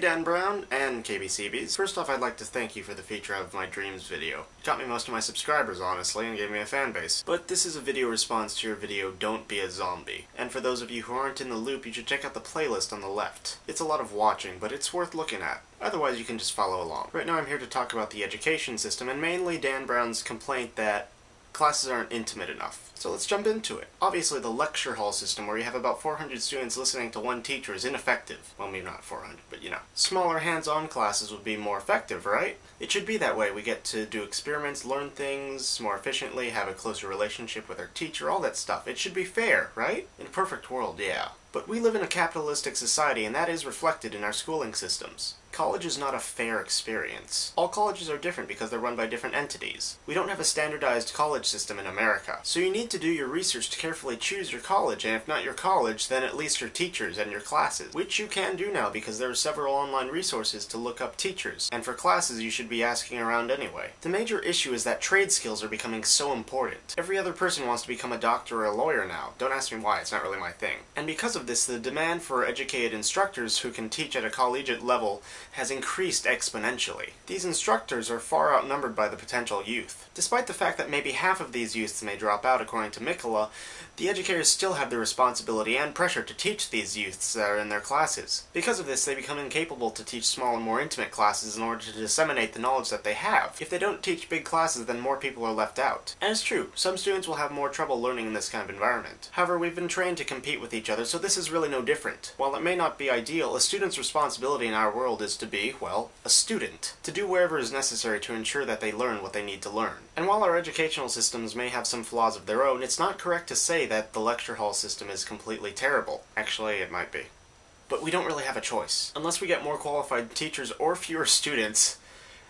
Dan Brown and KBCBs. First off, I'd like to thank you for the feature of my dreams video. It got me most of my subscribers, honestly, and gave me a fan base. But this is a video response to your video, Don't Be a Zombie. And for those of you who aren't in the loop, you should check out the playlist on the left. It's a lot of watching, but it's worth looking at. Otherwise, you can just follow along. Right now I'm here to talk about the education system, and mainly Dan Brown's complaint that classes aren't intimate enough. So let's jump into it. Obviously, the lecture hall system, where you have about 400 students listening to one teacher, is ineffective. Well, maybe not 400, but you know. Smaller hands-on classes would be more effective, right? It should be that way. We get to do experiments, learn things more efficiently, have a closer relationship with our teacher, all that stuff. It should be fair, right? In a perfect world, yeah. But we live in a capitalistic society, and that is reflected in our schooling systems. College is not a fair experience. All colleges are different because they're run by different entities. We don't have a standardized college system in America. So you need to do your research to carefully choose your college, and if not your college, then at least your teachers and your classes. Which you can do now because there are several online resources to look up teachers, and for classes you should be asking around anyway. The major issue is that trade skills are becoming so important. Every other person wants to become a doctor or a lawyer now. Don't ask me why, it's not really my thing. And because of this, the demand for educated instructors who can teach at a collegiate level has increased exponentially. These instructors are far outnumbered by the potential youth. Despite the fact that maybe half of these youths may drop out according to mickeleh, the educators still have the responsibility and pressure to teach these youths that are in their classes. Because of this, they become incapable to teach small and more intimate classes in order to disseminate the knowledge that they have. If they don't teach big classes, then more people are left out. And it's true, some students will have more trouble learning in this kind of environment. However, we've been trained to compete with each other, so this is really no different. While it may not be ideal, a student's responsibility in our world is to be, well, a student. To do whatever is necessary to ensure that they learn what they need to learn. And while our educational systems may have some flaws of their own, it's not correct to say that the lecture hall system is completely terrible. Actually, it might be. But we don't really have a choice. Unless we get more qualified teachers or fewer students,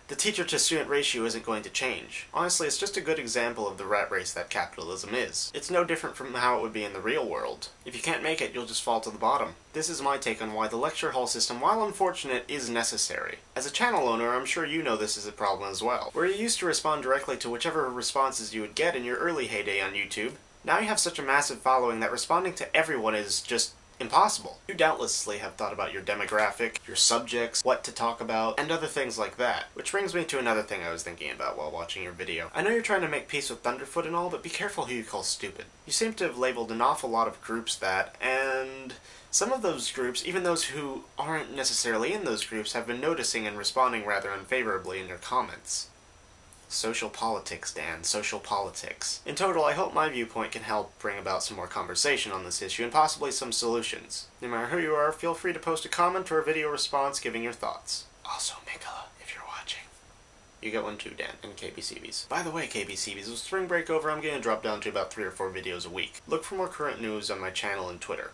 the teacher-to-student ratio isn't going to change. Honestly, it's just a good example of the rat race that capitalism is. It's no different from how it would be in the real world. If you can't make it, you'll just fall to the bottom. This is my take on why the lecture hall system, while unfortunate, is necessary. As a channel owner, I'm sure you know this is a problem as well. Where you used to respond directly to whichever responses you would get in your early heyday on YouTube, now you have such a massive following that responding to everyone is just impossible. You doubtlessly have thought about your demographic, your subjects, what to talk about, and other things like that. Which brings me to another thing I was thinking about while watching your video. I know you're trying to make peace with Thunderfoot and all, but be careful who you call stupid. You seem to have labeled an awful lot of groups that, and some of those groups, even those who aren't necessarily in those groups, have been noticing and responding rather unfavorably in your comments. Social politics, Dan. Social politics. In total, I hope my viewpoint can help bring about some more conversation on this issue and possibly some solutions. No matter who you are, feel free to post a comment or a video response giving your thoughts. Also, mickeleh, if you're watching. You get one too, Dan, and KBCBs. By the way, KBCBs, with spring break over, I'm going to drop down to about 3 or 4 videos a week. Look for more current news on my channel and Twitter.